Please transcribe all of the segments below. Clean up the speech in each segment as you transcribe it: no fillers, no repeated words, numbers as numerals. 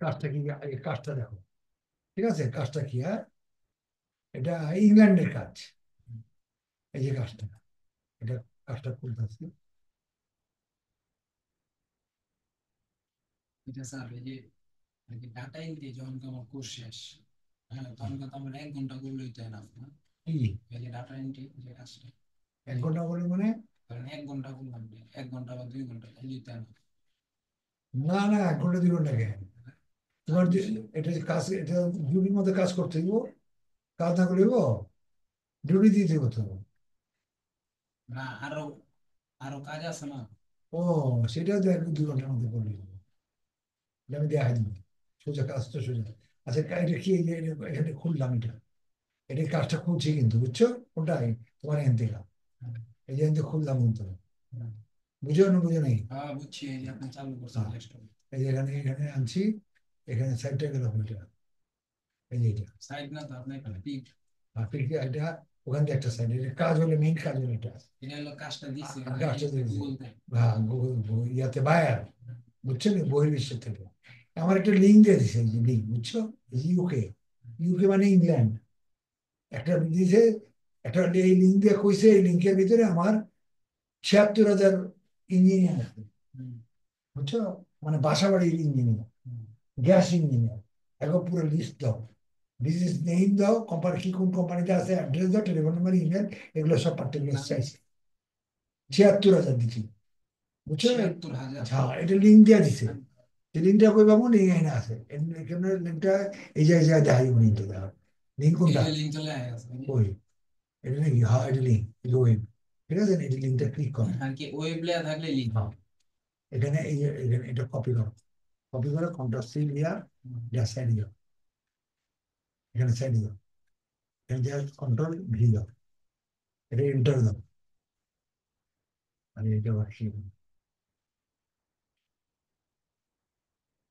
কাজটা কি, এই কাজটা দেখো, ঠিক আছে? কাজটা কি? হ্যাঁ, এটা ইংল্যান্ডের কাজ। এই যে কাজটা, এটা কাজটা করতেছি। এটা স্যার এই যে ডাটা এন্ট্রি যখন তো আমার কোর্স শেষ, হ্যাঁ তখন তো আমার 1 ঘন্টা করলেই তো এনাফ না? কি এই যে ডাটা এন্ট্রি যে কাজটা, 1 ঘন্টা বলে মানে? ধরেন 1 ঘন্টা করলাম, 1 ঘন্টা বা 2 ঘন্টা করলেই তো enough। না না, 1 ঘন্টা 2 ঘন্টা কেন? তোমার এটা যে কাজ, এটা ডিউটির মধ্যে কাজ করতে দিব। কাজ না করলে ডিউটি দিয়ে দিব তো। না আরো আরো কাজ আছে না? ও, সেটা তো 1 2 ঘন্টার মধ্যে করলে হবে। এটা আমি দেখাই দিব। সোজা কাজ তো সোজা। আচ্ছা, এটা কি, এই যে এখানে খুললাম এটা, এটা কাজটা খুলছি কিন্তু, বুঝছো? ওটাই তোমার এখান থেকে, এই যে এখান থেকে খুললাম কিন্তু। বুঝো না, বুঝো নেই? হ্যাঁ বুঝছি, এই যে আপনি চালু করছেন হ্যাঁ, ডেস্কটপ। এই যে এখানে এখানে আনছি, এখানে সাইডটা গেলাম এটা, এই যে এটা। সাইড না তো আপনি একটা পিক। আর ফির এটা, ওখান থেকে একটা সাইড, এটা কাজ হলে মেইন কাজ হলো এটা। এটা হলো কাজটা দিচ্ছে কাজটা দিয়েছে, গুগল থেকে। হ্যাঁ, গুগল ইয়াতে বায়ার, বুঝছো না, বহির্বিশ্বের থেকে। আমার একটা লিঙ্ক দিয়ে দিছে, এই যে লিঙ্ক, বুঝছো? ইউকে, ইউকে মানে ইংল্যান্ড। একটা দিয়েছে, একটা এই লিঙ্ক দিয়ে কইছে, এই লিঙ্কের ভিতরে আমার 76,000 ইঞ্জিনিয়ার আছে, বুঝছো? মানে বাসা বাড়ির ইঞ্জিনিয়ার, গ্যাস ইঞ্জিনিয়ার, এখন পুরো লিস্ট দাও, বিজনেস নেম দাও, কোম্পানি কি, কোন কোম্পানিতে আছে, অ্যাড্রেস দাও, টেলিফোন নাম্বার, ইমেল, এগুলো সব পার্টিকুলার চাইছে। 76,000 দিচ্ছি, বুঝছো? 76,000? হ্যাঁ, এটা লিঙ্ক দিয়ে দিছে। এই লিঙ্কটা কই পাবো? লিঙ্ক এখানে আছে, এখানে লিঙ্কটা, এই জায়গায় দেখাই লিঙ্কটা, দেখো লিঙ্ক এই কোনটা? যে লিঙ্ক চলে আসে ওই, এটা নাকি? হ্যাঁ, এটা লিঙ্ক, এটা ওয়েব, ঠিক আছে? এটা লিঙ্কটা ক্লিক করো। আর কি, ওয়েব লেয়ার থাকলে লিঙ্ক। হ্যাঁ, এখানে এই যে এখানে এটা কপি করো, কপি করে কন্ট্রোল সি দিয়া, এটা সাইড দিও, এখানে সাইড দিও, এখানে যে কন্ট্রোল ভি দাও, এটা এন্টার দাও, মানে এটা বাকি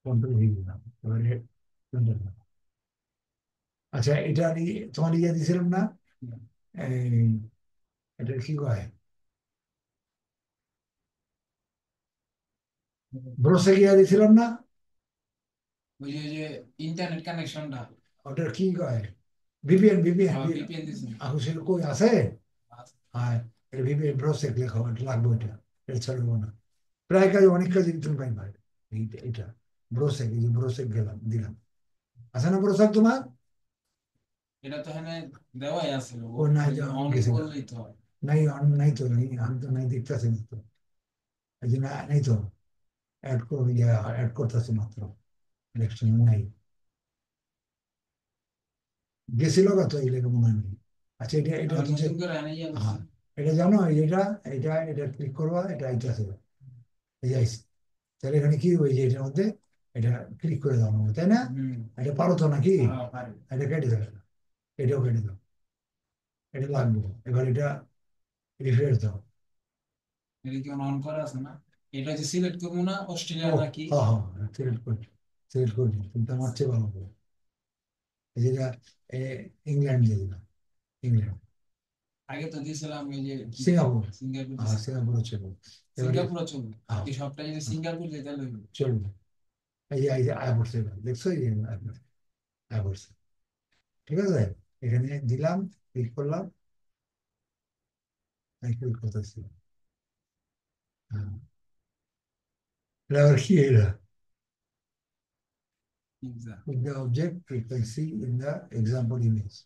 কন্ট্রোল ভি দিলাম, এবারে enter দাও। আচ্ছা, এটা আমি তোমার ইয়ে দিয়েছিলাম না, এই, এটা কি কয়, ব্রোসে গিয়ে দিয়েছিলাম না? ওই যে ইন্টারনেট কানেকশনটা। ওটা কি কয়? VPN, VPN. হ্যাঁ ভিপিএন দিছেন। আসলে কই আছে? হ্যাঁ, এটা ভিপিএন ব্রোসেক লেখা, এটা লাগবে, এটা, এটা ছাড়বো না। প্রায় কাজ, অনেক কাজ তুমি পাই ভাই। এটা ব্রোসেক, এই যে ব্রোসেক গেলাম, দিলাম। আছে না ব্রোসেক তোমার? এটা তো এখানে দেওয়াই আছে, ও নাই, অন গেছে না, করলেই তো হয়। নাই, নাই তো, নাই, আমি তো নাই দেখতেছি না তো, এই যে নাই তো, অ্যাড করবো, অ্যাড করতেছি মাত্র, ইলেকশন নাই, গেছিল কত, এই লেগে মনে হয় নেই। আচ্ছা, এটা এটা আবার হচ্ছে, নতুন করে এনে ইয়ে করছে। হ্যাঁ, এটা জানো, এটা, এটা ক্লিক করবা, এটা আইতেছে, এই যে আইছে। তাহলে এখানে কি ওই যে এটার মধ্যে, এটা ক্লিক করে দাও আমাকে, তাই না? হুম। এটা পারো তো নাকি? হ্যাঁ পারি। এটা কেটে দাও, এটাও কেটে দাও, এটা লাগবে। এবার এটা রিফ্রেশ দাও। এটা কি অন করা আছে না? এটা যে সিলেক্ট করবো না, ও, অস্ট্রেলিয়া নাকি? হ্যাঁ হ্যাঁ, সিলেক্ট করছি, সিলেক্ট করছি, কিন্তু আমার চেয়ে ভালো করে, এই যেটা, এ, ইংল্যান্ড দিয়ে দিলাম, ইংল্যান্ড, আগে তো দিয়েছিলাম ওই যে কি, সিঙ্গাপুর, সিঙ্গাপুর হ্যাঁ, দিয়েছিলাম। সিঙ্গাপুর হচ্ছে। এবারে, সিঙ্গাপুরও চলবে, হ্যাঁ, এই সবটা যদি হ্যাঁ, সিঙ্গাপুর যেতে তাহলে হইলো। চলবে। এই যে আয়া পড়ছে, এবার দেখছো, এই যে আয়া পড়ছে, ঠিক আছে? এখানে দিলাম, ক্লিক করলাম, ক্লিক করতেছি, হ্যাঁ, এটা আবার কি এটা? Pizza. With the object frequency in the example image,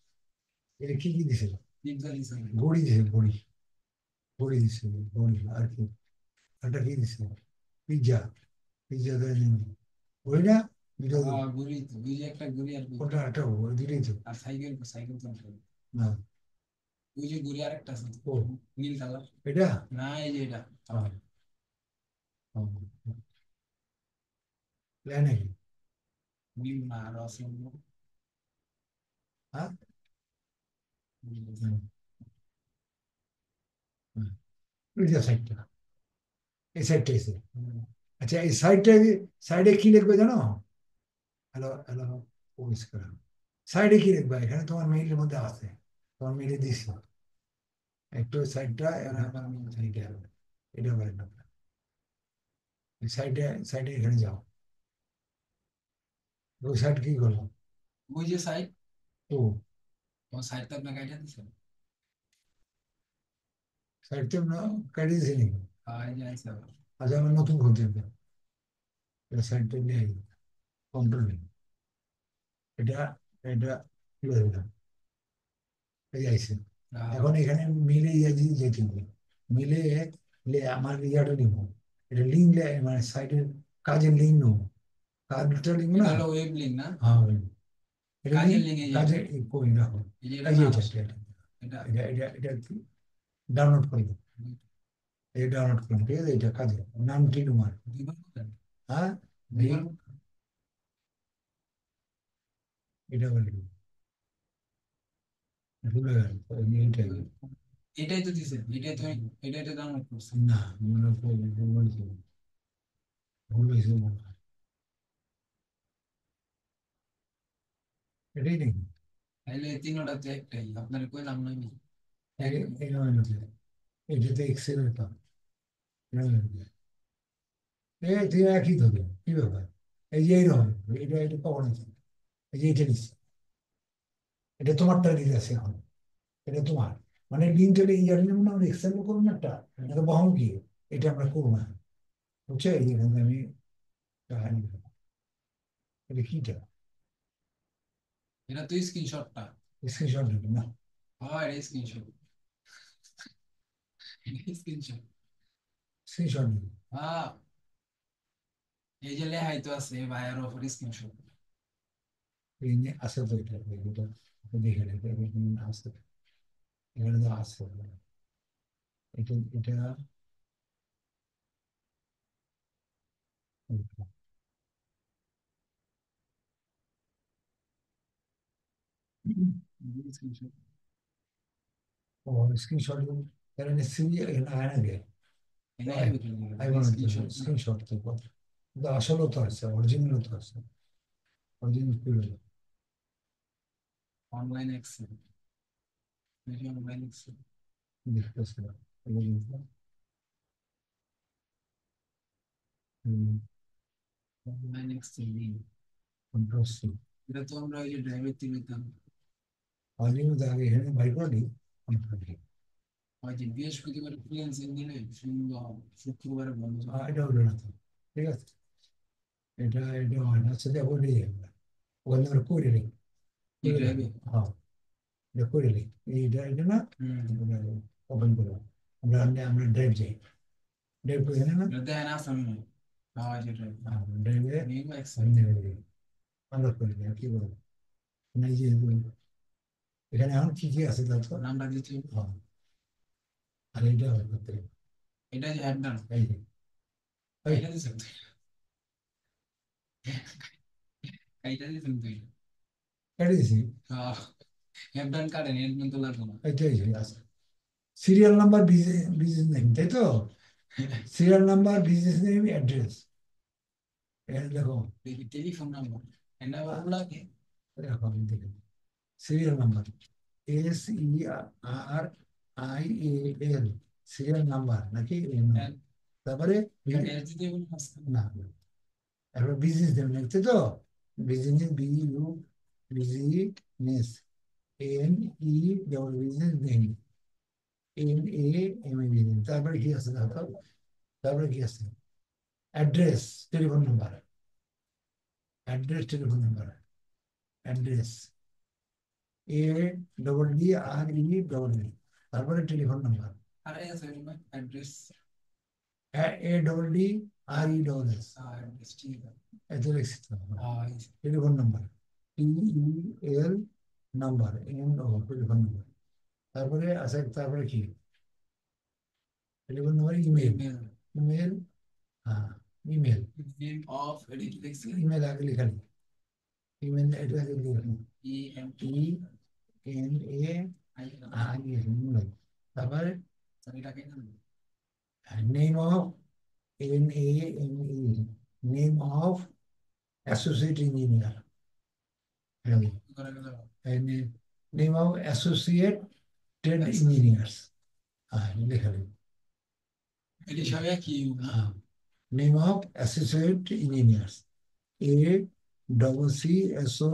এটা কি কি দিছিল? পিৎজা দিয়েছিলাম। ঘড়ি দিছে, ঘড়ি, ঘড়ি দিছে, ঘড়ি আর কি, এটা কি দিছে? পিজ্জা, পিজ্জা দেয় নি, ঘড়ি না, দুটো তো, ঘুরি তো, ওই যে একটা ঘুরি আর কোনটা একটা দুটোই তো, আর সাইকেল, সাইকেল তো না। না, ওই যে ঘুরি আর একটা আছে, ও, নীল কালার। এটা, না এই যে এটা। হ্যাঁ, হ্যাঁ, তাই নাকি? নীল না আরো আছে অন্য। হ্যাঁ, হুম। হুম, হুম। এই যে সাইডটা, এই সাইডটা এসে, আচ্ছা, এই সাইডটা, সাইডে কি লিখবে জানো? হ্যালো হ্যালো প্রবেশ করা সাইডে কি লিখবা এখানে তোমার মেইলের মধ্যে আছে তোমার মেইলে দিছি একটু সাইডটা সাইডে এটা বলেন না সাইডে সাইডে এখানে যাও ওই সাইড কি করলাম ওই যে সাইড, ও ও সাইড তো আপনাকে আইডিয়া দিছে। সাইড তো আমরা কাটিয়ে দিছি নাকি এই যে আইছে আবার। আচ্ছা আমার নতুন খুলতে হবে এটা সাইডটা নিয়ে কন্ট্রোল নেই এটা এটা খুলে দিলাম এই আইসে এখন এখানে মিলে যেতে হবে মিলে আমার ইয়াটা নিব এটা লিঙ্ক মানে সাইডের কাজের লিঙ্ক নেবো কাজটা লিঙ্ক এটা না হলো ওয়েব লিঙ্ক না? হ্যাঁ এটা কাজের লিঙ্ক লিঙ্ক এই যে কাজে এটা। করি রাখো এই যে এটা এই যে না এটা আসলে এটা এটা এটা এটা এটা ডাউনলোড করবো এই ডাউনলোড করবো ঠিক আছে এটা কাজে নাম কি তোমার দুইবার করবেন? হ্যাঁ দুইবার এটা বলি ভুলে গেল এইটাই এটাই তো দিছে, এটাই তো, এটাই তো ডাউনলোড করছে। না মনে বলছি ভুল হয়েছে মনে হয় এটাই নাকি তাইলে তিনোটাতে একটাই আপনার কইলাম না আমি। এই নয় নাকি এটাতে এক্সেল পেতাম এই তুই একই ধরে কি ব্যাপার এই যে এইরকম এটা এটা কখন আছে এই যে এটা নিচ্ছে এটা তোমারটা দিতে আছে এখন এটা তোমার মানে লিঙ্কটা এই জানি না আমরা এক্সেল করুন একটা এটা বহন কি এটা আমরা করবো না বুঝছো এই যে এখানে আমি কাহিনী এটা কিটা এটা তো স্ক্রিনশটটা। স্ক্রিনশট দিবি না হয় এটা স্ক্রিনশট, স্ক্রিনশট। স্ক্রিনশট দিবি হ্যাঁ, এই যে লেহাই তো আছে ভাইয়ার অফার স্ক্রিনশট। এই নিয়ে আছে তো এটা এটা দেখে নেবে এখানে আছে এখানে তো আছে এটা এটা স্ক্রিনশট ও স্ক্রিনশট এখানে সিবি এখানে আয় না গে এটা আয় আই এর বানাতে স্ক্রিনশট না, স্ক্রিনশট তো কিন্তু আসলও তো আছে অরিজিনালও তো আছে অরিজিনাল কি হলো অনলাইন এক্সেল, অনলাইন এক্সেল, দেখতেছি না online excel link. Control C এটা তো আমরা ওই যে ড্রাইভের থেকে নিতাম। অরিজিনাল তো আগে এখানে বাই করে দিই ওই যে বৃহস্পতিবার ফ্রিল্যান্সিং দিলে সুন্দর, শুক্রবারে বন্ধ থাকে। এটা হলো না তো ঠিক আছে এটা এটা হয় না সেটা বলে দিই আমরা ওখানে আমরা করে নিই এই করে ড্রাইভে। রাখি হ্যাঁ এটা করে নিই এইটা এটা না হুম, ওপেন করবো আমরা আমরা ড্রাইভ যাই ড্রাইভ করে না এটা দেখেন আসাম নয়। হ্যাঁ এই যে ড্রাইভ, ড্রাইভে নিউ এক্সেল। আমি নেমে দিই আনলোড করে দিই আর কি বলবো না এই যে এখানে এখন কি কি আছে তা তো নামটা দিচ্ছি। হ্যাঁ আর এইটা হয় করতে হবে। এটা যে অ্যাড ডান, এই যে এই এটা দিছেন তুই, এইটা দিছেন তুই। কেটে দিছি হ্যাঁ, অ্যাড ডান কাটেন, অ্যাড ডান তো লাগবে না। এইটাই যে আছে সিরিয়াল নাম্বার বিজনেস নেম তাই তো serial number business name address এখানে দেখো দেখি টেলিফোন নাম্বার, এটা আবার লাগে। দেখো আমি দেখি serial number SERIAL serial number নাকি তারপরে অ্যাড দিতে হবে না। না তারপরে বিজনেস নেম লিখতে তো business business business name business তারপরে কি আছে দেখো তারপরে কি আছে address telephone number telephone number address ADDRE তারপরে টেলিফোন নাম্বার আর এই আছে অ্যাড্রেস, ADDRESS অ্যাড্রেস ঠিক আছে। এত লিখছি তো হ্যাঁ telephone number TEL number NO telephone number তারপরে আছে তারপরে কি telephone number email email, email হ্যাঁ ইমেল নেম অফ এডিট লিখছি। ইমেল আগে লেখা নেই ইমেল এটা আগে লেখা নেই আই ইমেল তারপরে স্যার এটা কেন name of NAME name of associate engineer, করা গেল নেম অফ অ্যাসোসিয়েটেড আচ্ছা ইঞ্জিনিয়ার্স, হ্যাঁ লেখা নেই। এটি সব একই না? হ্যাঁ, name of associate engineers, A double C S O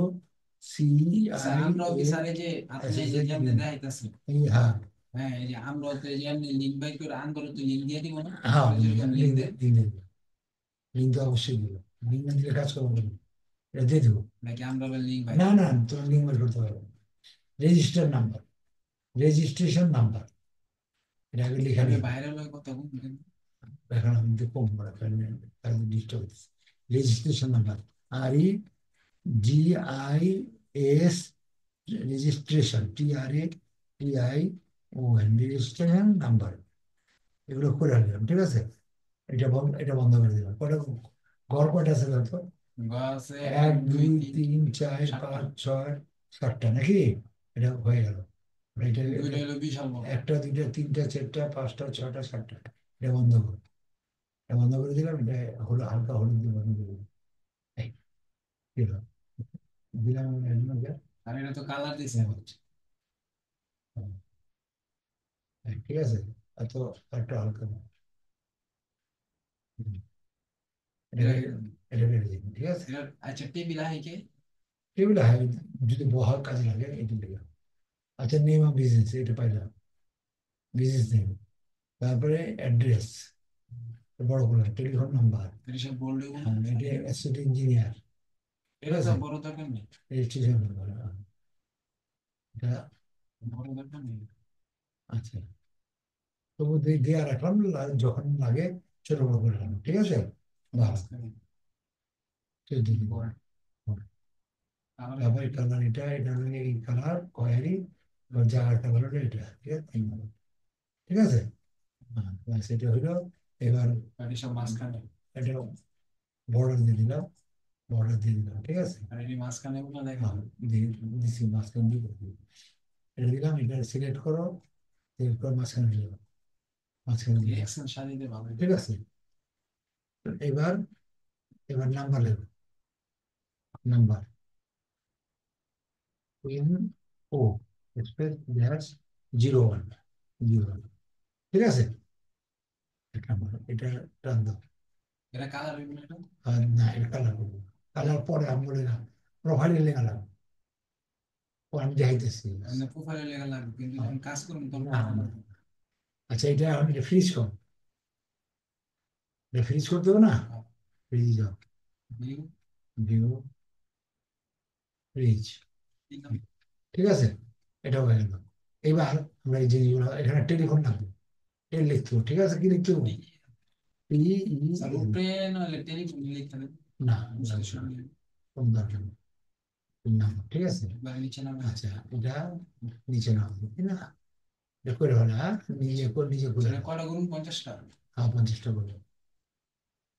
C আচ্ছা আই আমরাও এ কি স্যার এই যে আপনি এই যে অ্যাসোসিয়েট যেমনি ইঞ্জিনিয়ার। দেখাইতেছি, হ্যাঁ হ্যাঁ এই যে আমরাও তো এই যে এমনি লিঙ্ক বাই করে আন করে তো লিঙ্ক দিয়ে দিব না, হ্যাঁ, ওরা যেরকম লিঙ্ক লিঙ্ক দেয়, লিঙ্ক দেবো, লিঙ্ক তো অবশ্যই দেবো, লিঙ্ক না দিলে কাজ করবো না, এটা দিয়ে দেবো। নাকি আমরা আবার লিঙ্ক না বাইর না, তোমার লিঙ্ক বের করতে পারবে, রেজিস্টার নাম্বার, রেজিস্ট্রেশন নাম্বার, এটা আগে লেখা করবে নেই। বাইরে হলে কত কম? এখন আমি তো কম করে ডিস্টার্ব হচ্ছে। Registration number, REGIS, registration, TRATION, registration number, এগুলো করে নিলাম, ঠিক আছে। এটা বন্ধ করে দিলাম। কটা ঘর কটা আছে তো? গাছে এক এক দুই দুই তিন তিন চার সাতটা, পাঁচ ছয় সাতটা নাকি? এটা হয়ে গেল। এটা দুইটা হলো বিশাল বড়। একটা দুইটা তিনটা চারটা পাঁচটা ছয়টা সাতটা, এটা বন্ধ করো। এটা বন্ধ করে দিলাম, এটা হলো হালকা হলুদ দিয়ে বন্ধ করে দিলাম। এই, কি হলো? দিলাম আর এটা তো কালার দিছে। ঠিক আছে, এত একটা হালকা না। হুম, এটা এটা এটা বেড়ে দিন, ঠিক আছে। এটা আচ্ছা টেবিল আছে কি? টেবিল হাই, যদি বহার কাজে লাগে এটা দিলাম। আচ্ছা, নেম অফ বিজনেস, এটা পাইলাম, বিজনেস নেম। তারপরে অ্যাড্রেস, বড় করে টেলিফোন নাম্বার, এটা সব বললে কোনো হ্যাঁ এটা অ্যাসিস্ট্যান্ট ইঞ্জিনিয়ার, ঠিক এটা তো আছে। বড় দরকার নেই, রেজিস্ট্রেশন নাম্বার, এটা বড় দরকার নেই। আচ্ছা, তবু দিয়ে রাখলাম, যখন লাগে ছোট বড় করে রাখলাম, ঠিক আছে। ভালো, মাঝখানে ঠিক দিয়ে দিলাম। বড় কালার তারপরে কালার, এটা হলো এই কালার কয়ারি, জায়গার কালার হলো এটা, ঠিক আছে, ঠিক আছে। হ্যাঁ, ব্যাস এটা হইলো। এবার এটা সব মাঝখানে, এটা বর্ডার দিয়ে দিলাম, বর্ডার দিয়ে দিলাম, ঠিক আছে। আর এটি মাঝখানে কোনো দেখা হ্যাঁ, দিছি মাঝখান দিয়ে দিলাম। এটা দিলাম, এটা সিলেক্ট করো, সিলেক্ট করে মাঝখানে দিলাম, মাঝখানে দিলাম, এক্সেল সারিতে ভালো। ঠিক আছে। তো এবার, নাম্বার লেখো, নাম্বার NO স্পেস ড্যাশ 01, 01, ঠিক আছে। এক নাম্বার, এটা টান দাও। এটা কালার হইব না এটা? আর না, এটা কালার করবো, কালার পরে আমি বলে না, প্রোফাইলে লেখালাম, ও আমি দেখাইতেছি। মানে প্রোফাইলে লেখা লাগবে কিন্তু হ্যাঁ, যখন কাজ করুন তখন না পাবো না। না। আচ্ছা, এটা আমি ফ্রিজ কর, এটা ফ্রিজ করতে হবে না, ফ্রিজ যাও, ভিউ ভিউ, ফ্রিজ, ঠিক আছে। এটা হয়ে গেল। এবার আমরা এই জিনিসগুলো এখানে টেলিফোন লাগবে, টেল লিখতে হবে, ঠিক আছে। কি লিখতে হবে? স্যার PEL, উপরে নইলে টেলিফোন লিখতে হবে, না বুঝতে লাগবে না, সুবিধা হবে। কোন দরকার নেই, নাম, ঠিক আছে। একবার নিচে নামে আচ্ছা, এটা নিচে নাম তাই না, এটা করে হবে না, নিজে করে সেটা নাও। কয়টা করুন? 50টা? হ্যাঁ, 50টা করে।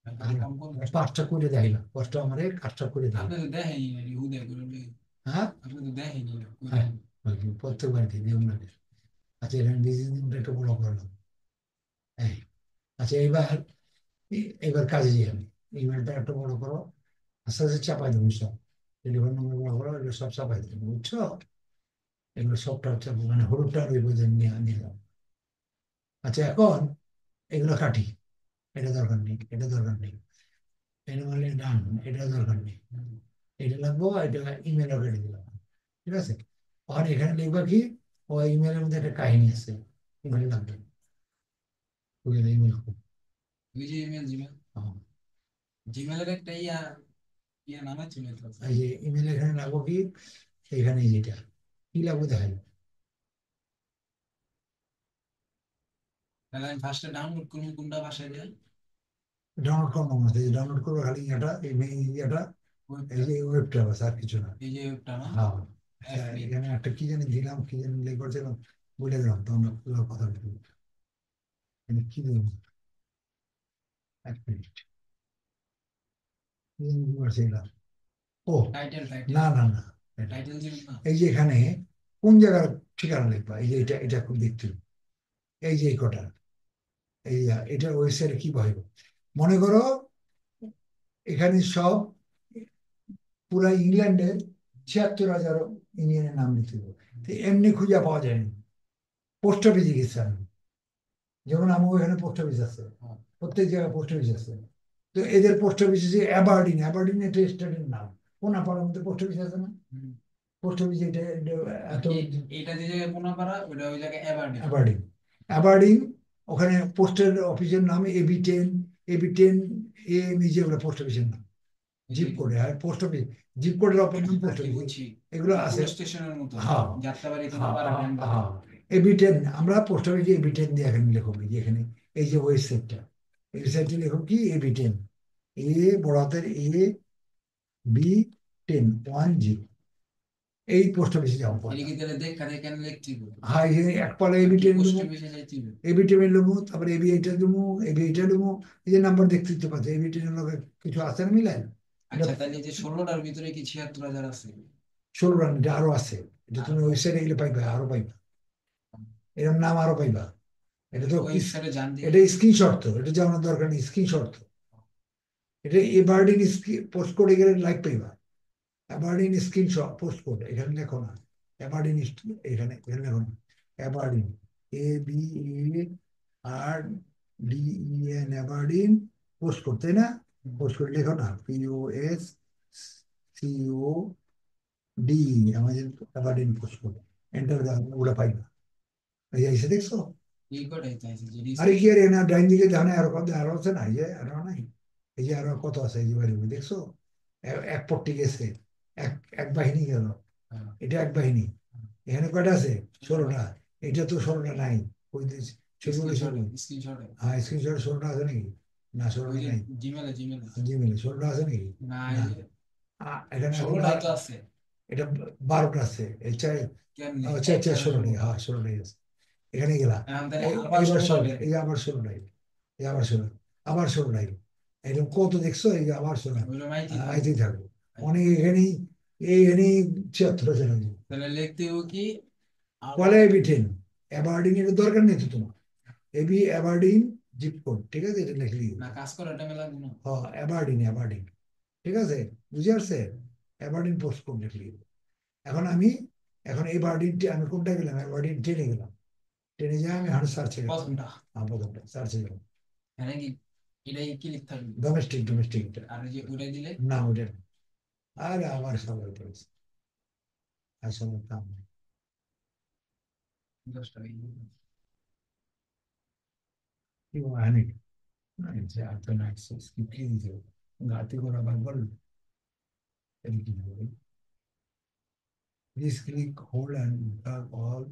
একবারে আর কম করুন। পাঁচটা করে দেখাইলাম, পাঁচটা আমার কাজটা করে আপনি দিলাম। তো দেখেনি না হুদয় করে লই। হ্যাঁ আপনি তো দেখেনি না হ্যাঁ, কইলেন। প্রত্যেকবার দিই নিয়ম লাগে। আচ্ছা, এখানে ডিজিজনটা একটু বড় করলাম, এই। আচ্ছা, এবার কাজে যাই আমি, ইমেলটা একটু বড় করো, আস্তে আস্তে চাপাই দেবো সব, টেলিফোন নম্বর বড় করো, এগুলো সব চাপাই দেবো, বুঝছো। এগুলো সবটা চাপো, মানে হলুদটা ওই পর্যন্ত নিয়ে নিলাম। আচ্ছা, এখন এগুলো কাটি, এটা দরকার নেই, এটা দরকার নেই, অ্যানিমালি ডান, এটা দরকার নেই, এটা লাগবো, এটা ইমেলও কেটে দিলাম, ঠিক আছে। আর এখানে লিখবা কি, ও ইমেলের মধ্যে একটা কাহিনী আছে, ইমেল লাগবে, বুঝলে, ইমেল ওই যে ইমেল জিমেল, জিমেলের একটা ইয়া নাম আছে না তো? এই যে ইমেল এখানে লাগবো কি, এখানে যেটা কি লাগবে দেখাই। তাহলে আমি ফার্স্টে ডাউনলোড করবো কোনটা ভাষায় যায়? ডাউনলোড করবো না, ডাউনলোড করবো খালি এটা, এই ইয়েটা, এই ওয়েবটা, যে ওয়েবটা, বাস আর কিছু না। এই যে ওয়েবটা না? হ্যাঁ, আচ্ছা, এফপি। এখানে একটা কি জানি দিলাম, কি জানি লিখ করছিলাম, বলে দিলাম তো আমরা পুরো কথা বলি। এখানে কি দিলাম, এক মিনিট, কি জানি দিলাম। ও, টাইটেল না টাইটেল না না, এটা, টাইটেল দিবেন না? এই যে এখানে কোন জায়গার ঠিকানা লিখবা, এই যে এটা খুব দেখতে হবে। এই যে এই কটা, এই এটা ওয়েবসাইটে কি বলবো, মনে করো এখানে সব পুরা ইংল্যান্ডে 76,000 ইউনিয়নের নাম লিখতে হবে। তো এমনি খুঁজে পাওয়া যায়নি, পোস্ট অফিসে গেছে আমি, যেমন আমার এখানে পোস্ট অফিস আছে, প্রত্যেক জায়গায় পোস্ট অফিস আছে। তো এদের পোস্ট অফিস আছে অ্যাবারডিন, অ্যাবারডিন একটা স্টেটের নাম, কোনাপাড়ার মধ্যে পোস্ট অফিস আছে না, পোস্ট অফিস এটা এত এটা যে জায়গায় কোনাপাড়া ওটা ওই জায়গায় অ্যাবারডিন। অ্যাবারডিন, অ্যাবারডিন, ওখানে পোস্টের অফিসের নাম AB10, AB10 এ নিজে ওগুলো পোস্ট অফিসের নাম, জিপ কোডে আর পোস্ট অফিস, জিপ কোডের অপর নাম পোস্ট অফিস, বুঝছি, এগুলো আছে। পুলিশ স্টেশনের মতো হ্যাঁ যাত্রাবাড়ি হ্যাঁ কোনাপাড়া ধানবাড়ি। হ্যাঁ, AB10, আমরা পোস্ট অফিসে AB10 দিয়ে এখানে লেখো, এই যে এখানে এই যে ওয়েবসাইটটা, এই ওয়েবসাইটে লেখো কি AB10, এ বড় হাতের AB10 এই পোস্ট অফিসে যাবো পয়লা। এদিকে তাহলে দেখা দেখেন লিখতে হবে হ্যাঁ, এই এক পালা নাকি AB10 পোস্ট দেবো, অফিসে যাইতে হবে। AB10 দেবো, তারপরে AB8 দেবো, AB8 দেবো, এই যে নাম্বার দেখতে দিতে পারছে, AB10 এর লগে কিছু আছে না মিলাই, এটা আচ্ছা তাহলে যে 16টার ভিতরে কি 76,000 আছে? 16 রান, এটা আরো আছে, এটা তুমি ওয়েবসাইটে গেলে পাইবা, আরো পাইবা, এরকম নাম আরো পাইবা। এটা তো ওই ওয়েবসাইটে জান দিয়ে। এটা স্ক্রিনশট, তো এটা জানার দরকার নেই, স্ক্রিনশট তো, এটা এবারডিন পোস্ট কোডে গেলে লাইক পাইবা, অ্যাবারডিন স্ক্রিনশট পোস্ট কোড এখানে লেখো না, অ্যাবারডিন এখানে এখানে লেখো না, অ্যাবারডিন, ABARDEN, অ্যাবারডিন পোস্ট কোড, তাই না, পোস্ট কোড লেখো না, POSCODE, আমাদের অ্যাবারডিন পোস্ট কোড, এন্টার দাও, ওগুলো পাইবা, এই এসে দেখছো। এই কটাই চাইছে যে আরে রিসেট। কি আরে না, ডাইন দিকে জানে আরো কত আরো আছে না, এই যে আরো নাই, এই যে আরো কত আছে, এই যে বাড়ি দেখছো, এক পট্টি গেছে, এক এক বাহিনী গেল, এটা এক বাহিনী, এখানে কয়টা আছে, 16টা, এটা তো 16টা নাই, ওই যে ছবিগুলো স্ক্রিনশটে ছবি, স্ক্রিনশটে হ্যাঁ স্ক্রিনশট 16টা আছে নাকি, না ওই 16টা যে নাই, জিমেলে জিমেলে জিমেলে 16টা আছে নাকি, না না, এই যে এখানে এখন 16টাই তো আছে। এটা 12টা আছে, এই চার, কেমনে চার চার একটানা 16টাই, 16টা? হ্যাঁ 16টাই আছে, এখানে গেলা, এখন তাহলে আবার এইবার 16টা 16, দেন। এই যে আবার 16টাই, এই আবার 16, আবার 16টাই, এরকম কত দেখছো, এই যে আবার 16, ওইটা মাইতি থাকবো। আইতেই থাকবো, অনেক এখানেই, এইখানেই 76 আছে নাকি, তাহলে লিখতে হবে কি আবার। পয়লা AB10, অ্যাবারডিন এর দরকার নেই তো তোমার, অ্যাবারডিন জিপ কোড, ঠিক আছে, এটা লিখলি, না কাজ করার টাইমে লাগবে না। হ্যাঁ অ্যাবারডিন, অ্যাবারডিন, ঠিক আছে, বুঝে আসছে, অ্যাবারডিন পোস্ট কোড লিখলি। এখন আমি, এখন অ্যাবারডিন আমি কোনটা গেলাম, অ্যাবারডিন টেনে গেলাম, টেনে যাই আমি এখন সার্চে গেলাম, প্রথমটা প্রথমটা সার্চে গেলাম, হ্যাঁ কি এটাই কি লিখতে হবে? ডোমেস্টিক, ডোমেস্টিক, আর ওই যে ওটাই দিলে না ওটা না। আরে আমার সবাই পড়েছে, আসলে কাম নেই। 10 টাকা কি মানে, যে এত নাইট স্কিপ কি দিতে গাতে করে আবার বল, এটা কি হবে, please click hold and drag all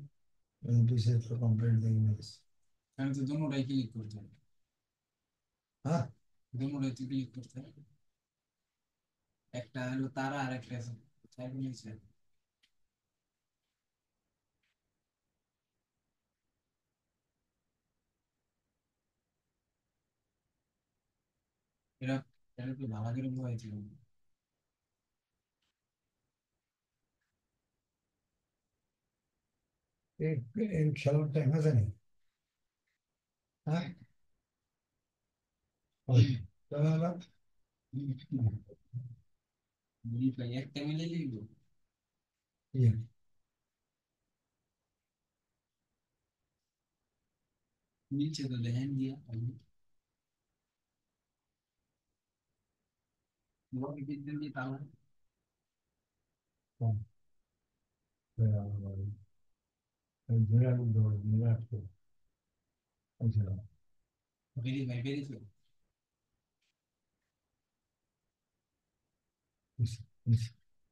pieces to complete the image, আমি তো দুটোটাই ক্লিক করতে হবে। হ্যাঁ, দুটোটাই তো ক্লিক করতে হবে। একটা হলো তারা আর একটা আছে চার নিচে। এটা এটা তো ভালো করে বুঝাইছিল। এই এই খেলার টাইম আছে নাকি, হ্যাঁ, ওই তাহলে ভাই একটা মিলে লিখবো। ইয়ে, নিচে তো দেখেন দিয়া লগে বিদ্যুৎ দিয়ে তালা কম, ধরে আমি ধরে ধরে আসতে, আচ্ছা, বেরি ভাই বেরি তো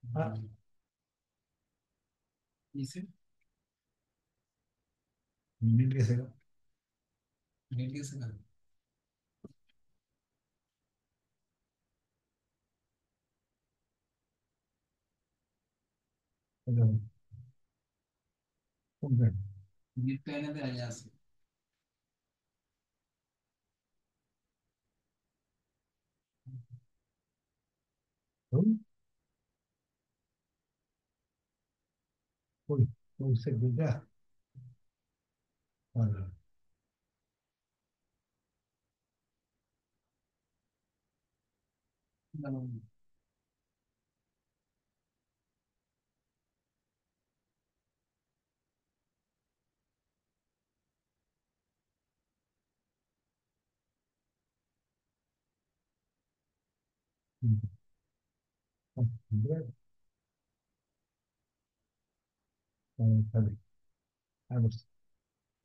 হ্যাঁ, নিচে মিনিট গেছে, নেট গেছে না। কোনটা, নেট তো এনে দেয় আছে। ওই ওই সেগুলো,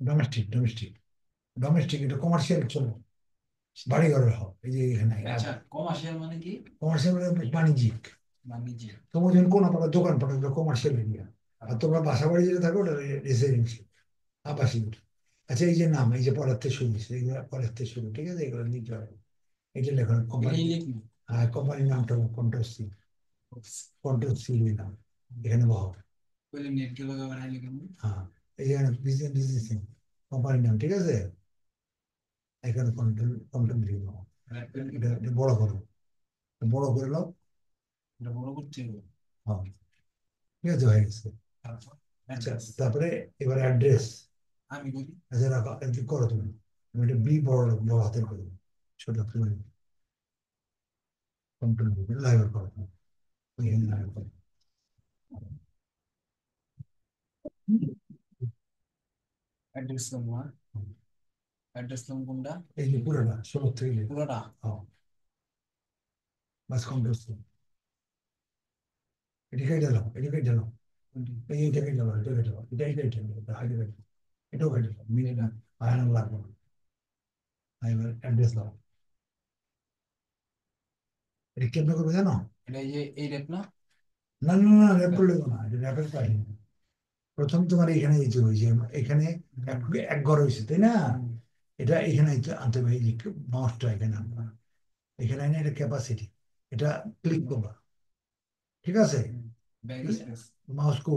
ডোমেস্টিক ডোমেস্টিক ডোমেস্টিক, এটা কমার্শিয়াল চলো, বাড়ি ঘরের হও, এই যে এখানে আচ্ছা, কমার্শিয়াল মানে কি? কমার্শিয়াল মানে বাণিজ্যিক। বাণিজ্যিক। তোমার যেমন কোনো পাড়া দোকান পাঠা, কমার্শিয়াল এরিয়া। আর তোমরা বাসা বাড়ি যেটা থাকো ওটা রেসিডেন্সিয়াল, আবাসিক। আচ্ছা, এই যে নাম, এই যে পদার্থে শুরু, এইগুলো পদার্থে শুরু, ঠিক আছে, এগুলো লিখতে হবে। এটা লেখো কোম্পানি। এটাই লিখবো। হ্যাঁ, কোম্পানির নামটা কন্ট্রোল সি, কন্ট্রোল সি নাম, এখানে বহ। বলে নেট গেল আবার আইলে কেন? হ্যাঁ, এই যে বিজনেস বিজনেস কোম্পানির নাম, ঠিক আছে, এখানে কন্ট্রোল কন্ট্রোল লিখে নাও। এটা এটা বড় করো, বড় করে নাও। এটা বড় করতে হবে। হ্যাঁ, ঠিক আছে, হয়ে গেছে। তারপর আচ্ছা, অ্যাড্রেস তারপরে এবার অ্যাড্রেস। আমি বলি। আচ্ছা রাখো, এদিকে করো তুমি। তুমি এটা বি বড় বড় হাতের করো, ছোট তুমি কন্ট্রোল লাইভ করো তুমি, এখানে লাইভ করো। অ্যাড্রেস লিখবো। হ্যাঁ, অ্যাড্রেস লিখবো কোনটা? এই যে পুরোটা 16 থেকে লিখো। পুরোটা? হ্যাঁ, বাস কন্ট্রোল এটি কেটে দাও, এটি কেটে দাও, এইটা কেটে দাও, এটা কেটে দাও, এটা কেটে দাও, এটা হাইডে কেটে দাও, এটাও কেটে দাও, মিনিট না, আয়না লাগবে না। এবার অ্যাড্রেস দাও। এটা কেমনে করবে জানো? এটা এই যে এই রেপ না? না না না, র্যাপ করলে না, এটা র্যাপের কাহিনী। প্রথম তোমার এখানে দিতে হয়েছে, এখানে এক এক ঘর হয়েছে, তাই না? এটা এখানে আনতে হবে, এই যে মাউসটা এখানে আনবা, এখানে এনে এটা ক্যাপাসিটি, এটা ক্লিক করবা, ঠিক আছে? Bag space. মাউস কো,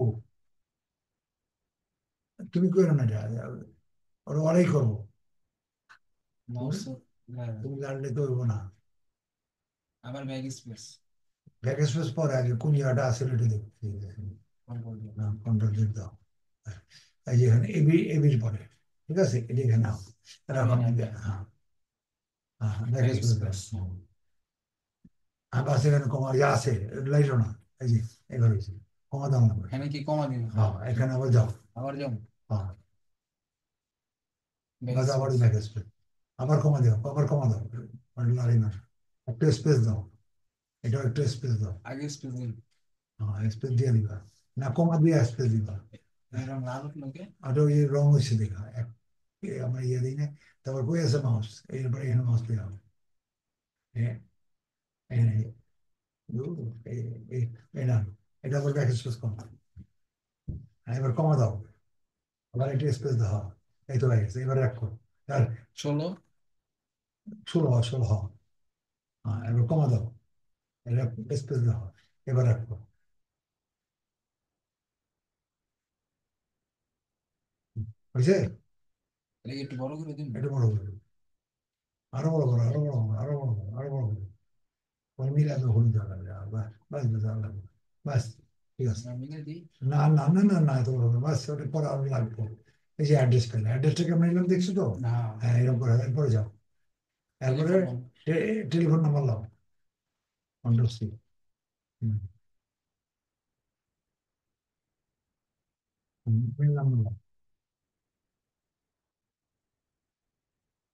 তুমি করো না, এটা ওরা ওরাই করবো, মাউস। তুমি লাড়লে তো হইব না। আবার ব্যাগ স্পেস। ব্যাক স্পেস পরে আগে কোন জায়গাটা আছে এটা দেখতে, কন্ট্রোল জেড দাও। এই যে এখানে এবি এবির পরে, ঠিক আছে, এটা এখানে নাও, রাখো। হ্যাঁ হ্যাঁ, ব্যাক ব্যাগ স্পেস দাও। স্পেস। আর বাস এখানে কমা যা আছে লাইটো না, এই যে এবার হয়েছে, কমা দাও না। এখানে কি কমা দিন? হ্যাঁ, এখানে আবার যাও। আবার যাও। হ্যাঁ, ব্যাগ বাস আবার স্পেস। ব্যাক স্পেস, আবার কমা দাও, আবার কমা দাও, লাড়ি না, একটু স্পেস দাও, এটাও একটু স্পেস দাও। আগে স্পেস দিন। হ্যাঁ, স্পেস দিয়ে দিবা, না কমা দিয়ে স্পেস দিবা। এরকম লাল উঠলো কে? আর ওই রং হচ্ছে দেখা আমরা ইয়ে দিই না। তারপর কই আছে মাউস, এরপরে এখানে মাউস দিয়ে হবে, না, এটা আবার ব্যাক স্পেস কম, এবার কমা দাও, আবার এটা স্পেস দাও। এই তো হয়ে গেছে, এবার এক করো, আর 16। 16 হ্যাঁ, এবার কমা দাও, এটা স্পেস দাও, এবার এক করো, বুঝছে? এটা একটু বড় করে দিন। এটা বড় করো, আরো বড় করো, আরো বড় করো, আরো বড় করো, আরো বড় করো, ওই মিলে এত হলুদ দেওয়া লাগবে, বাস বাস বাস, আর লাগবে, বাস, ঠিক আছে। মিলে দিই। না না না না না, এত বড় করে, বাস, ওটা পরে আরো লাগবে। এই যে অ্যাড্রেস পেলে, অ্যাড্রেসটা কেমন এলাম দেখছো তো? না। হ্যাঁ, এরকম করে এরপরে যাও, এরপরে টেলিফোন। টেলিফোন নাম্বার লাও, কন্ট্রোল সি। নাম্বার লাও,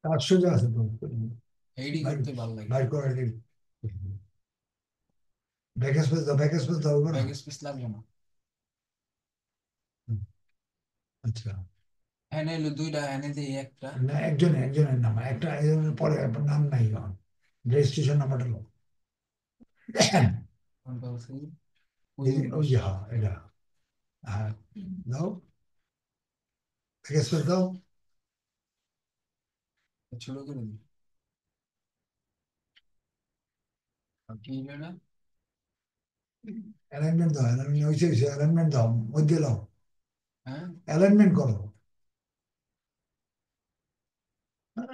কাজ সোজা আছে তো, এইডি বাইর করতে ভালো লাগে। বাইর করে ব্যাক স্পেস দাও, ব্যাক স্পেস দাও, হবে না? ব্যাগ স্পেস লাগবে না। হুম, আচ্ছা, এনে হলো দুইটা, এনে দিই একটা। না, একজনের নাম একটা, একজনের পরে আপনার নাম নাই, এখন রেজিস্ট্রেশন নাম্বারটা লো। Control C. ওই যে, হ্যাঁ, এটা, হ্যাঁ, দাও, ব্যাক স্পেস দাও, ছোট করে দিই। কি হলো না? অ্যালাইনমেন্ট দাও, অ্যালাইনমেন্ট হয়েছে, অ্যালাইনমেন্ট দাও, মধ্যে দাও, হ্যাঁ, অ্যালাইনমেন্ট করো, আর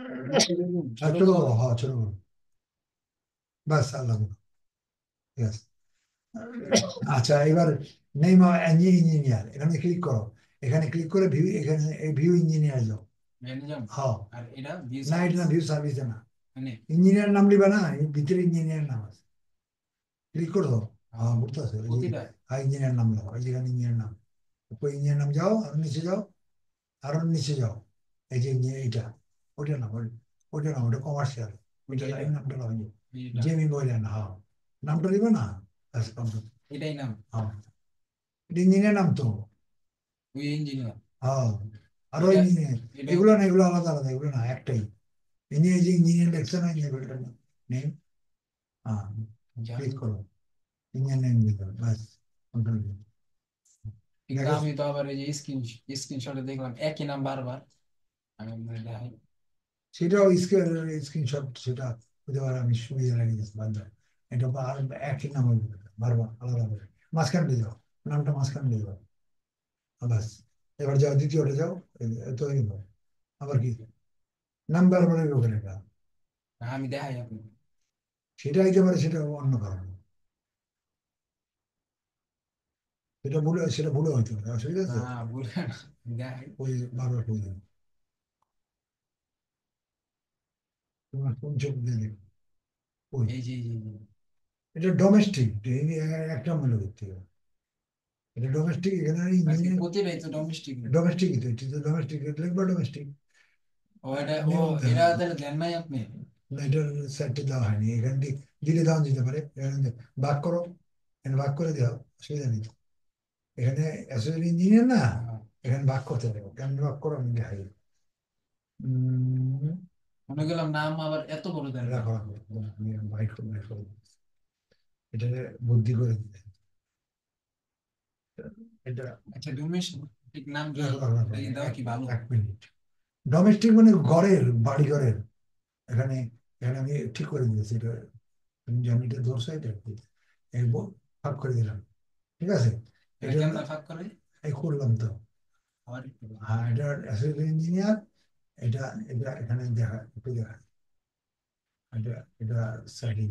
ছোট ছোট কর। করো, হ্যাঁ, ছোট করো, ব্যাস, আল্লাহ, ঠিক আছে। আচ্ছা, এবার নেইম ইঞ্জিনিয়ার, এখানে ক্লিক করো, এখানে ক্লিক করে ভিউ, এখানে ভিউ ইঞ্জিনিয়ার যাও। ম্যানেজার। হ্যাঁ, আর এটা ভিউ না, এটা সার্ভিস। না, ভিউ সার্ভিসে না, মানে ইঞ্জিনিয়ার নাম লিবা না, এই ভিতরে ইঞ্জিনিয়ার নাম আছে, ক্লিক করে দাও। হ্যাঁ, বুঝতে আছে, ওই যে প্রতিটা। হ্যাঁ, ইঞ্জিনিয়ার নাম লাও, এই যেখানে ইঞ্জিনিয়ার নাম, ওই ইঞ্জিনিয়ার নাম যাও, আরো নিচে যাও, আরো নিচে যাও, এই যে এইটা, ওইটা না, ওইটা না, ওটা কমার্শিয়াল, ওইটা এই নামটা লাও, এইটা। জেমি বললেন, হ্যাঁ, নামটা দিবে না? আচ্ছা, এটাই নাম? হ্যাঁ, এটা ইঞ্জিনিয়ার নাম তো। ওই ইঞ্জিনিয়ার? হ্যাঁ, আরো এটা ইঞ্জিনিয়ার। এটা এগুলো না, এগুলো আলাদা আলাদা, এগুলো না, একটাই। ইঞ্জিনিয়ার, যে ইঞ্জিনিয়ার লেখছে না, ইঞ্জিনিয়ার নেম। হ্যাঁ, ক্লিক জানি। করো, ইঞ্জিনিয়ার নেম দিবে, ব্যাস, কন্ট্রোল। কিন্তু দেখো, আমি তো আবার এই যে স্ক্রিনশটে দেখলাম একই নাম বারবার। আমি আপনাকে দেখাই। সেটাও স্ক্রিনশট, সেটা হতে পারে, আমি সুবিধা লাগিয়ে দিচ্ছি, বাদ দাও। এটা আর একই নাম হইবে না, বারবার আলাদা করে মাঝখান দিয়ে যাও, নামটা মাঝখান দিয়ে যাও, ব্যাস। এবার যাও, দ্বিতীয়টা যাও, তৈরি হও। আবার কি নাম বারবার হইবে ওখানে এটা? আমি দেখাই আপনি। সেটা হইতে পারে, সেটা অন্য কারণে, সেটা ভুলে হইতে পারে, অসুবিধা না আছে। বলবেন না, দেখাই। ওই বারবার হয়ে যাবে। তোমার কোন চোখ দিয়ে দেখো? ওই, এই যে এটা ডোমেস্টিক, একটা মূল্য করতে হবে। এটা ডোমেস্টিক, এখানে আর কি ইঞ্জিনিয়ার। প্রতিটাই তো ডোমেস্টিক। ডোমেস্টিকই তো, এটা তো ডোমেস্টিক, লিখবা ডোমেস্টিক। ও এটা, ও নিয়ম তো, এটা তাহলে দেন নাই আপনি? না, এটার সেটটি দেওয়া হয়নি, এখান থেকে দিলে দেওয়া যেতে পারে, এখানে ভাগ করো, এখানে ভাগ করে দাও, অসুবিধা নেই। এখানে অ্যাসোসিয়েট ইঞ্জিনিয়ার না, হ্যাঁ। এখানে ভাগ করতে দেবো, কেমন ভাগ করো আমি দেখাই। উম, মনে করলাম নাম আবার এত বড় দেন নাই। রাখো রাখো, আমি বাইক করে বের করে দিচ্ছি। এটা বুদ্ধি করে দিতে, এটা আচ্ছা ডোমেস্টিক নাম কি? রাখো রাখো রাখো, এটা কি দাও এক কি ভালো? এক মিনিট। ডোমেস্টিক মানে ঘরের, বাড়ি ঘরের। এখানে, এখানে আমি ঠিক করে দিয়েছি এটা, তুমি যেমন এটা ধরছো, এটা এই ভাগ করে দিলাম, ঠিক আছে। এটা এটা কেমন ভাগ করে? এই করলাম তো। আবার একটু বলো। হ্যাঁ, এটা অ্যাসোসিয়েট ইঞ্জিনিয়ার। এটা, এটা এখানে দেখা, একটু দেখা, এটা, এটা সাইডিং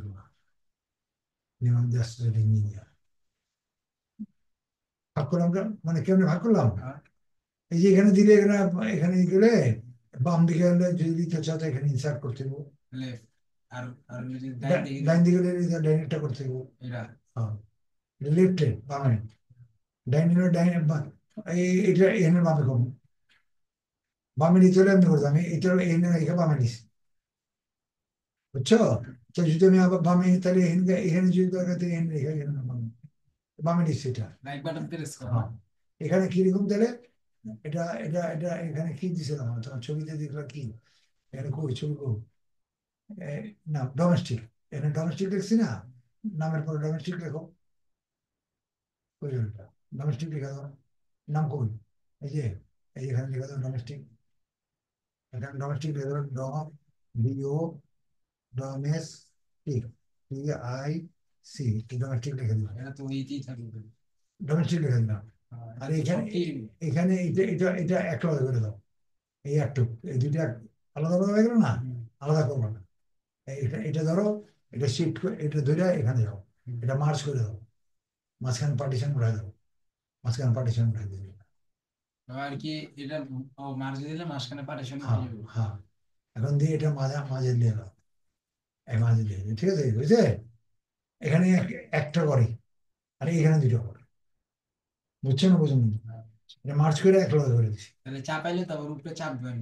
নিয়ম অ্যাসোসিয়েট ইঞ্জিনিয়ার। ভাগ করলাম মানে কেমনে ভাগ করলাম? হ্যাঁ, এই যে এখানে দিলে, এখানে, এখানে গেলে বাম দিকে হলে যদি দিতে চাও তো এখানে ইনসার্ট করতে হবে। লেফট। আর আর যদি ডাইন দিকে ডাইন দিকে হলে ডাইনেরটা করতে হবে। এটা। হ্যাঁ, লেফটে, বামে, ডাইন হলে ডাইন, এটা এখানে বামে করবো, বামে নিতে হলে আমি করতাম, আমি এটা এখানে রেখে বামে নিছি, বুঝছো? তো যদি আমি আবার বামে, তাহলে এখানে, এখানে যদি দরকার থাকে এখানে রেখে, এখানে বামে, বামে নিচ্ছি এটা। রাইট বাটন প্রেস করো না? হ্যাঁ, এখানে কিরকম তাহলে, এটা এখানে কি দিছিলাম তোমার ছবিতে দেখলাম কি, এখানে কই ছবি কই? এ, না, ডোমেস্টিক, এখানে ডোমেস্টিক দেখছি না, নামের পরে ডোমেস্টিক লেখো, কই ওটা? ডোমেস্টিক লেখা দাও, নাম কই? এই যে, এই এখানে লেখা দাও ডোমেস্টিক, এখানে ডোমেস্টিক লেখা দাও, ডিও, ডোমেস্টিক, TIC, ডোমেস্টিক লিখে দিলাম, এটা তো এইটাই থাকবে। ডোমেস্টিক লিখে দিলাম। আর এটা তো এখানে, সবটি। এখানে এটা এক লগে করে দাও, এই একটু, এই দুইটা আলাদা আলাদা হয়ে গেল না, আলাদা করবো না। এটা, এটা ধরো, এটা শিফট, এটা ধরে এখানে যাও, এটা মার্চ করে দাও, মাঝখানে পার্টিশন উঠাই দাও, মাঝখানে পার্টিশন উঠাই দিবে। আর কি এটা, ও মার্জ দিলে মাঝখানে পার্টিশন উঠে হ্যাঁ, যাবে। হ্যাঁ, এখন দিয়ে এটা মাঝে মাঝে দিয়ে দাও, এই মাঝে দিয়ে দিও, ঠিক আছে, বুঝছে? এখানে একটা করে, আর এখানে দুটো করে, বুঝছো না, বুঝুন? এটা মার্চ করে এক লগে করে দিছি। তাহলে চাপাইলে তারপর উপরে চাপবেন।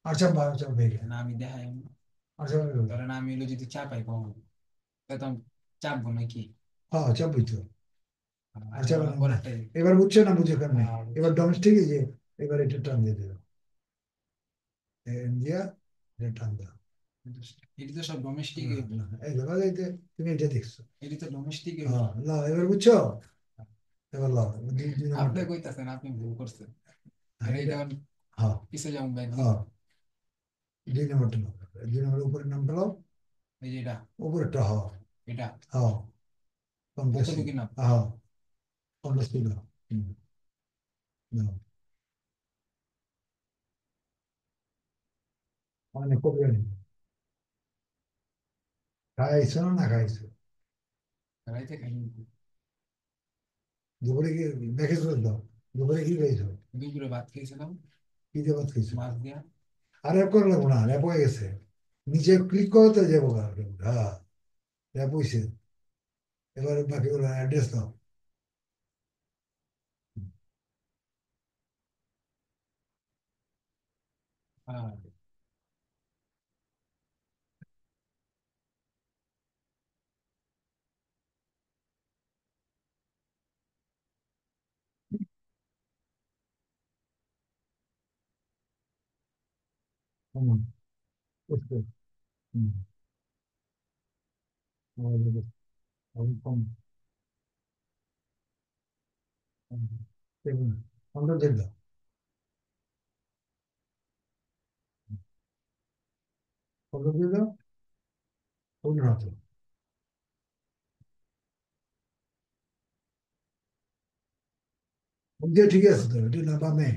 আর চাপ, বারো চাপ হয়ে গেছে, না আমি দেখাই। আর চাপ হয়ে গেছে। ধরেন আমি হলো যদি চাপাই কখন, তো চাপবো নাকি? হ্যাঁ, চাপ বুঝছো, আর চাপ এবার না। পরেরটাই। এবার বুঝছো না, বুঝে কেন নেই? এবার বুঝছি। ডোমেস্টিক, এই যে, এবার এটা টান দিয়ে দেবো, দিয়া, এটা টান দাও। এটি তো সব ডোমেস্টিক। না, না, এই দেখো, এই যে, তুমি এটা দেখছো। এটি তো ডোমেস্টিক। হ্যাঁ, লাও, এবার বুঝছো? এবার লাও, দুই আপনি নম্বরটা। কইতাছেন আপনি ভুল করছেন। হ্যাঁ, তাহলে এটা, এটা হ্যাঁ, পিছিয়ে যাবো ব্যাগ দিন। হ্যাঁ, দুই নম্বরটা নাও, দুই নম্বরের উপরের নামটা লাও, এই যে এটা, উপরেরটা, হ্যাঁ, এটা হ্যাঁ, কমপ্লেক্সি, কতটুকু নাম? হ্যাঁ, কমপ্লেক্সি লাও, নাও, মানে কপি আনি, খাইছো না, না খাইছো? রাইতে খাইনি। দুপুরে কি দেখেছো তো? দুপুরে কি খাইছো? দুপুরে ভাত খেয়েছিলাম কি দিয়ে ভাত খাইছো? মাছ দিয়া। আর র্যাপ করে লাগবো না, র্যাপ হয়ে গেছে, নিচে ক্লিক করো তো যাবো, হ্যাঁ, র্যাপ হয়েছে। এবার বাকিগুলো অ্যাড্রেস দাও। হ্যাঁ। হুম, বুঝতে, হুম, বুঝতে, হুম, হুম, হুম, দেখুন, সৌন্দর্য, সৌন্দর্য, উন্নত, বুঝতে ঠিক আছে তো, এটি না বামে,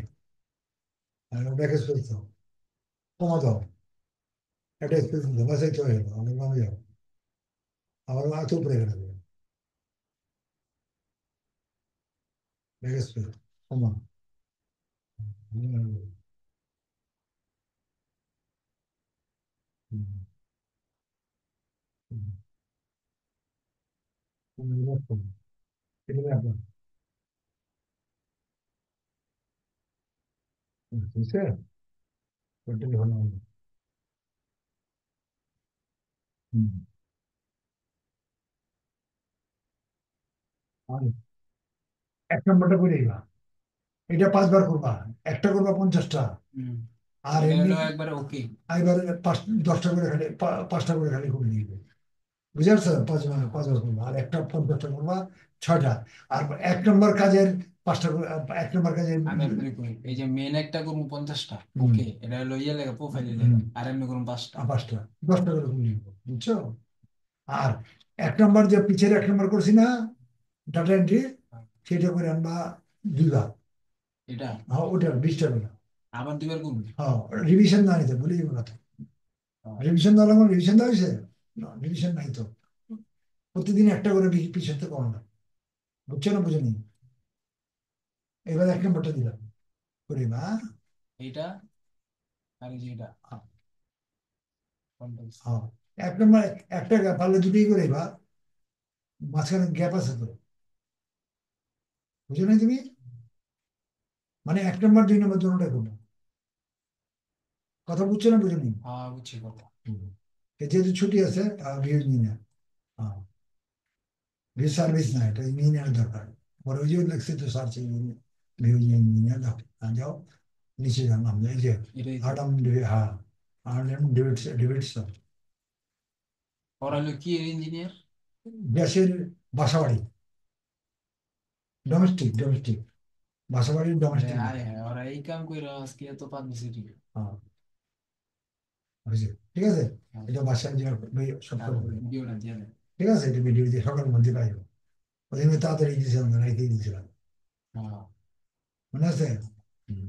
আর ব্যাক স্পেস দাও, কমা দাও, একটা স্পেস দাও, বাস একটু হয়ে গেল, অনেক বামে যাও, আবার এত উপরে গেলে, ব্যাক স্পেস, কমা, হুম, হুম, হুম, হুম, হুম, এটা ব্যাপার, বুঝছে, ওটাই ভালো হবে। হুম, আর এক নম্বরটা করে দিবা, এটা 5 বার করবা, একটা করবা 50টা, হুম, আর এটা এমনি হলো একবারে ওকে। এবার 10টা করে খালি 5টা করে খালি করে দিবে, বুঝতে পারছো, 5 বার করবা, আর একটা 50টা করবা, 6টা, আর 1 নম্বর কাজের 5টা এক নম্বর কাজের, আমি একবারে করি, এই যে মেন একটা করবো 50টা, হুম, ওকে, এটা হলো ইয়ে লেগে প্রোফাইলে হুম, লেগে, আর এমনি করুন 5টা। 5টা, 10টা করে করে দিব, বুঝছো, আর 1 নম্বর যে পিছের 1 নম্বর করছি না, ডাটা এন্ট্রি, সেটা করে আনবা 2 বার, এটা হ্যাঁ ওটা 20টা করে, আবার 2বার করবো। হ্যাঁ রিভিশন না নিতে ভুলে যাবো না তো, হ্যাঁ, রিভিশন দেওয়া লাগবে, রিভিশন দেওয়া হয়েছে, না রিভিশন নাই তো, প্রতিদিন একটা করে পিছন থেকে করো না, বুঝছো না বুঝে নি, এবার 1 নম্বরটা দিলাম করে বা, এইটা আর এই যে এটা কন্টেন্টস। হ্যাঁ 1 নম্বর, একটা পারলে দুটোই করে বা, মাঝখানে গ্যাপ আছে তো, বুঝো না তুমি, মানে 1 নম্বর 2 নম্বর দুটোটা করবো, কথা বুঝছো না বুঝো নি, হ্যাঁ বুঝছি কথা। হুম। যেহেতু ছুটি আছে ভিউজ নিই না, হ্যাঁ ভিউজ সার্ভিস না, এটা ইঞ্জিনিয়ারের দরকার, পরে ওই যে লাগছে তো সার্চ ভিউজ ইঞ্জিনিয়ার দাও, যাও নিচে যান, আমরা এই যে এটাই তো। আর্ট হ্যাঁ, আর্ট অ্যান্ড ডিবেটস, ওরা হলো কি ইঞ্জিনিয়ার? গ্যাসের বাসাবাড়ি, ডোমেস্টিক বাসাবাড়ির আরে ডোমেস্টিক, আয় হ্যাঁ, ওরা এই কাম করে আজকে এত পাবলিসিটি। হ্যাঁ হয়েছে, ঠিক আছে, এটা বাসায় যে সব করে তারপর দেবে। ভিডিওটা দিয়ে দেয়। ঠিক আছে, এটা ভিডিও দিয়ে সকালের মধ্যে পাইব, ওই জন্য তাড়াতাড়ি দিয়েছিলাম না, রেখেই দিয়েছিলাম, হ্যাঁ। মনে আছে, হুম,